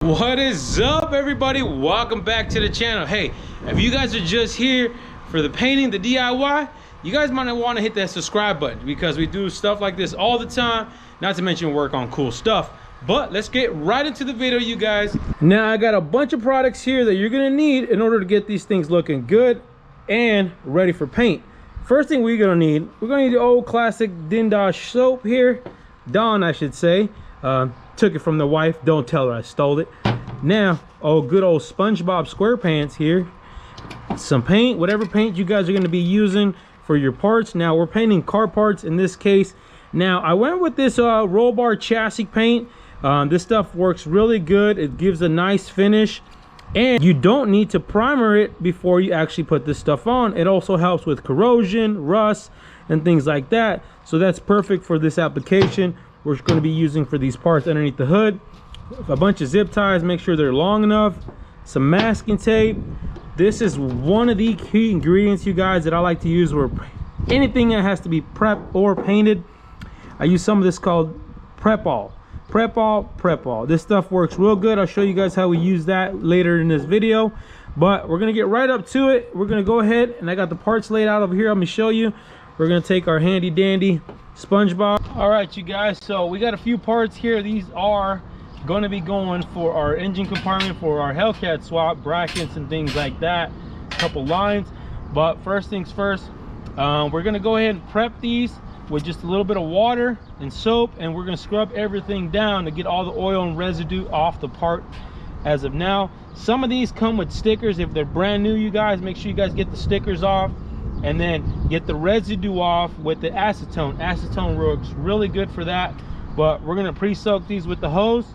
What is up, everybody? Welcome back to the channel. Hey, if you guys are just here for the painting, the DIY, you guys might want to hit that subscribe button because we do stuff like this all the time, not to mention work on cool stuff. But let's get right into the video, you guys. Now I got a bunch of products here that you're gonna need in order to get these things looking good and ready for paint. First thing we're gonna need the old classic Dindosh soap here. Dawn, I should say. Took it from the wife. Don't tell her I stole it. Now, good old SpongeBob SquarePants here. Some paint, whatever paint you guys are going to be using for your parts. Now, we're painting car parts in this case. Now, I went with this roll bar chassis paint. This stuff works really good. It gives a nice finish. And you don't need to primer it before you actually put this stuff on. It also helps with corrosion, rust, and things like that. So that's perfect for this application. We're going to be using for these parts underneath the hood. A bunch of zip ties, make sure they're long enough. Some masking tape. This is one of the key ingredients, you guys, that I like to use where anything that has to be prepped or painted. I use some of this called Prep All. Prep All. This stuff works real good. I'll show you guys how we use that later in this video. But we're going to get right up to it. We're going to go ahead, and I got the parts laid out over here. I'm going to show you. We're going to take our handy dandy SpongeBob. All right, you guys, so we got a few parts here. These are going to be going for our engine compartment for our HELLCAT swap, brackets and things like that, a couple lines. But first things first, we're going to go ahead and prep these with just a little bit of water and soap, and we're going to scrub everything down to get all the oil and residue off the part. As of now, some of these come with stickers. If they're brand new, you guys, make sure you guys get the stickers off and then get the residue off with the acetone. Acetone works really good for that. But we're going to pre-soak these with the hose.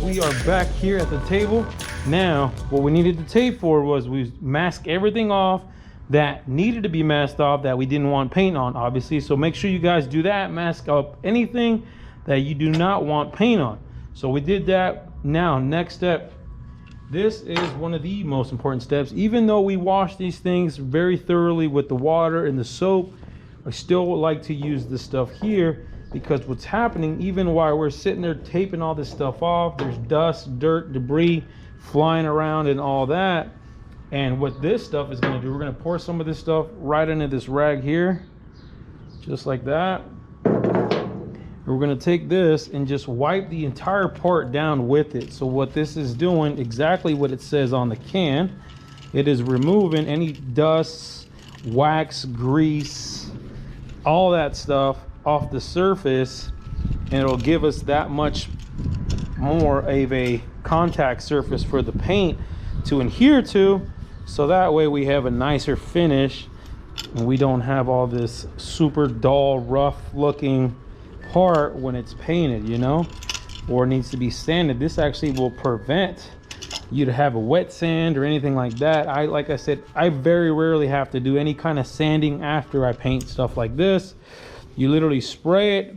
We are back here at the table. Now, what we needed the tape for was we mask everything off that needed to be masked off that we didn't want paint on, obviously. So make sure you guys do that. Mask up anything that you do not want paint on. So we did that. Now, next step. This is one of the most important steps. Even though we wash these things very thoroughly with the water and the soap, I still like to use this stuff here. Because what's happening, even while we're sitting there taping all this stuff off, there's dust, dirt, debris flying around and all that. And what this stuff is going to do, we're going to pour some of this stuff right into this rag here, just like that. And we're going to take this and just wipe the entire part down with it. So what this is doing, exactly what it says on the can, it is removing any dust, wax, grease, all that stuff off the surface, and it'll give us that much more of a contact surface for the paint to adhere to, so that way we have a nicer finish and we don't have all this super dull, rough looking part when it's painted, you know, or it needs to be sanded. This actually will prevent you to have a wet sand or anything like that. Like I said, I very rarely have to do any kind of sanding after I paint stuff like this. You literally spray it,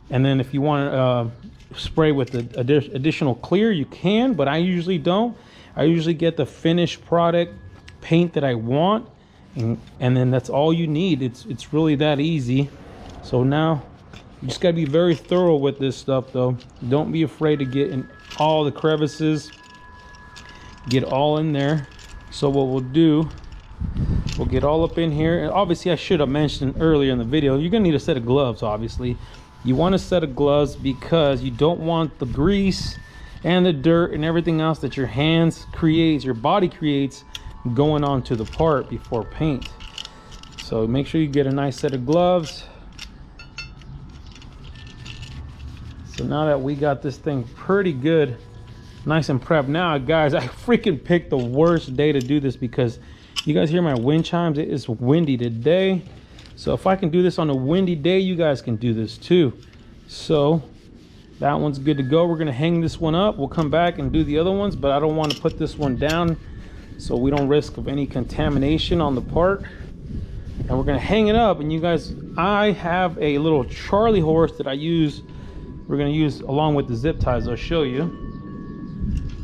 and then if you want to spray with the additional clear, you can, but I usually don't. I usually get the finished product paint that I want, and then that's all you need. It's really that easy. So now you just got to be very thorough with this stuff, though. Don't be afraid to get in all the crevices, get all in there. So what we'll do, we'll get all up in here. And obviously, I should have mentioned earlier in the video, you're gonna need a set of gloves. Obviously, you want a set of gloves because you don't want the grease and the dirt and everything else that your hands creates, your body creates, going onto the part before paint. So make sure you get a nice set of gloves. So now that we got this thing pretty good, nice and prepped. Now, guys, I freaking picked the worst day to do this because you guys hear my wind chimes. It is windy today. So if I can do this on a windy day, you guys can do this too. So that one's good to go. We're going to hang this one up. We'll come back and do the other ones, but I don't want to put this one down so we don't risk of any contamination on the part. gonna hang it up, and you guys, I have a little Charlie horse that I use. We're gonna use along with the zip ties. I'll show you.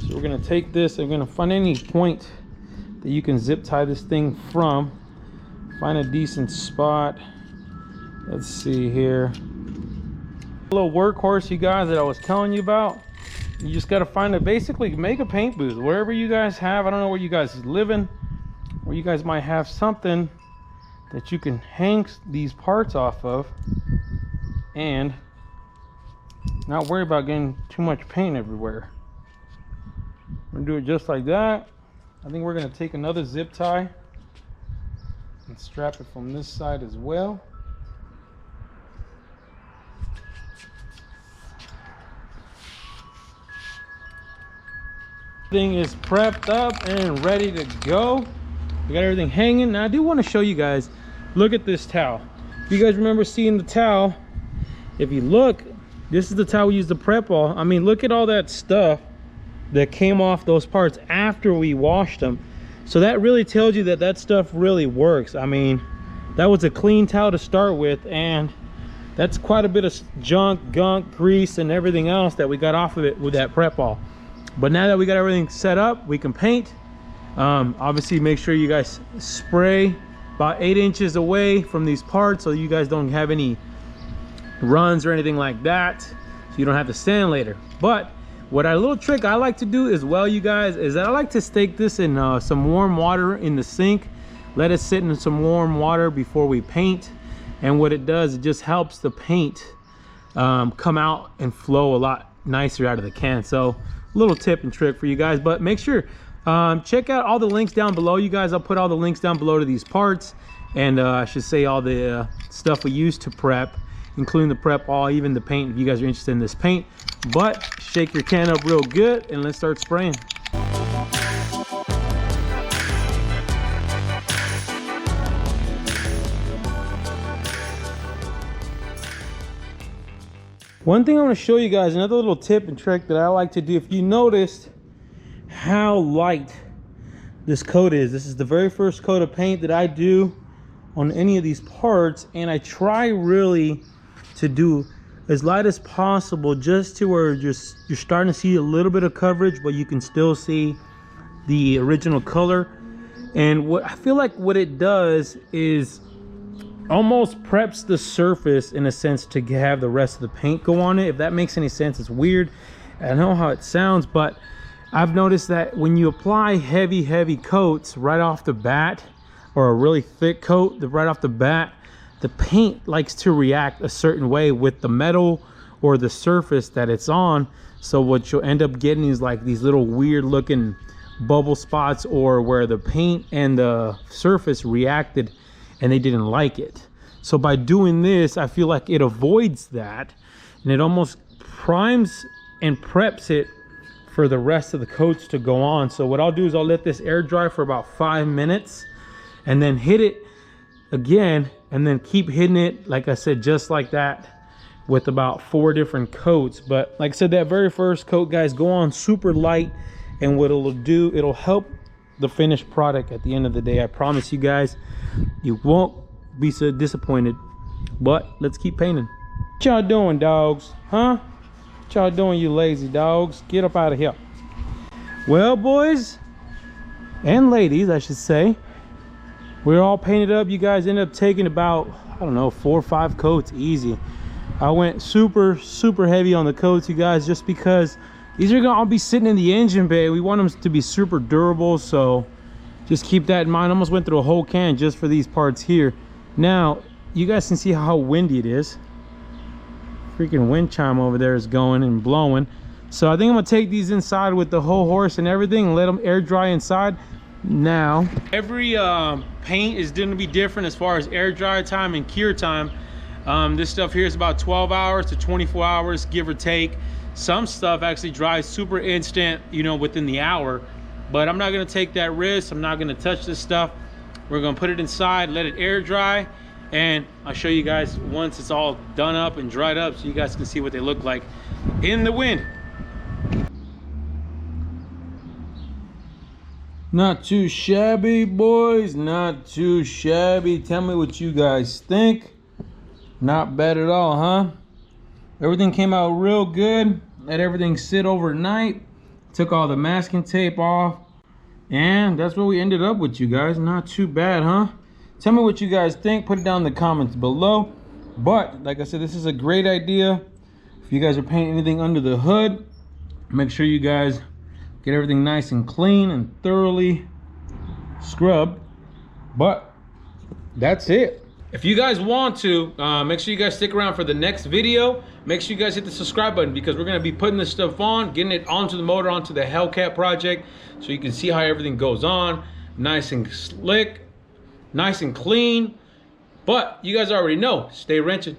So we're gonna take this and gonna find any point that you can zip tie this thing from. Find a decent spot. Let's see here. A little workhorse, you guys, that I was telling you about. You just got to find basically make a paint booth wherever you guys have. I don't know where you guys live in, where you guys might have something that you can hang these parts off of and not worry about getting too much paint everywhere. I'm gonna do it just like that. I think we're gonna take another zip tie and strap it from this side as well. Everything is prepped up and ready to go. We got everything hanging. Now I do want to show you guys, look at this towel. If you guys remember seeing the towel, if you look, this is the towel we used to prep all. I mean, look at all that stuff that came off those parts after we washed them. So that really tells you that that stuff really works. I mean, that was a clean towel to start with, and that's quite a bit of junk, gunk, grease, and everything else that we got off of it with that prep all. But now that we got everything set up, we can paint. Obviously, make sure you guys spray about 8 inches away from these parts so you guys don't have any runs or anything like that, so you don't have to sand later. But what a little trick I like to do as well, you guys, is that I like to stake this in some warm water in the sink. Let it sit in some warm water before we paint. And what it does, it just helps the paint come out and flow a lot nicer out of the can. So little tip and trick for you guys. But make sure check out all the links down below, you guys. I'll put all the links down below to these parts, and I should say all the stuff we use to prep, including the prep all, even the paint if you guys are interested in this paint. But shake your can up real good and let's start spraying. One thing I want to show you guys, another little tip and trick that I like to do. If you noticed how light this coat is, this is the very first coat of paint that I do on any of these parts, and I try really to do as light as possible, just to where you're starting to see a little bit of coverage, but you can still see the original color. And what I feel like what it does is almost preps the surface in a sense to have the rest of the paint go on it. If that makes any sense, it's weird. I know how it sounds, but I've noticed that when you apply heavy coats right off the bat, or a really thick coat right off the bat, the paint likes to react a certain way with the metal or the surface that it's on. So what you'll end up getting is like these little weird looking bubble spots, or where the paint and the surface reacted and they didn't like it. So by doing this, I feel like it avoids that, and it almost primes and preps it for the rest of the coats to go on. So what I'll do is I'll let this air dry for about 5 minutes and then hit it again, and then keep hitting it, like I said, just like that, with about 4 different coats. But like I said, that very first coat, guys, go on super light, and what it'll do, it'll help the finished product at the end of the day. I promise you guys, you won't be so disappointed. But let's keep painting. What y'all doing, dogs? Huh? What y'all doing, you lazy dogs? Get up out of here. Well, boys and ladies, I should say, we're all painted up. You guys ended up taking about, I don't know, 4 or 5 coats easy. I went super heavy on the coats, you guys, just because these are gonna all be sitting in the engine bay. We want them to be super durable, so just keep that in mind. I almost went through a whole can just for these parts here. Now you guys can see how windy it is. Freaking wind chime over there is going and blowing. So I think I'm gonna take these inside with the whole horse and everything and let them air dry inside. Now every paint is going to be different as far as air dry time and cure time. This stuff here is about 12 hours to 24 hours, give or take. Some stuff actually dries super instant, you know, within the hour. But I'm not going to take that risk. I'm not going to touch this stuff. We're going to put it inside, let it air dry, and I'll show you guys once it's all done up and dried up, so you guys can see what they look like in the wind. Not too shabby, boys. Not too shabby. Tell me what you guys think. Not bad at all, huh? Everything came out real good. Let everything sit overnight. Took all the masking tape off. And that's what we ended up with, you guys. Not too bad, huh? Tell me what you guys think. Put it down in the comments below. But, like I said, this is a great idea. If you guys are painting anything under the hood, make sure you guys get everything nice and clean and thoroughly scrubbed. But that's it. If you guys want to, make sure you guys stick around for the next video. Make sure you guys hit the subscribe button because we're gonna be putting this stuff on, getting it onto the motor, onto the HELLCAT project, so you can see how everything goes on. Nice and slick, nice and clean. But you guys already know, stay wrenching.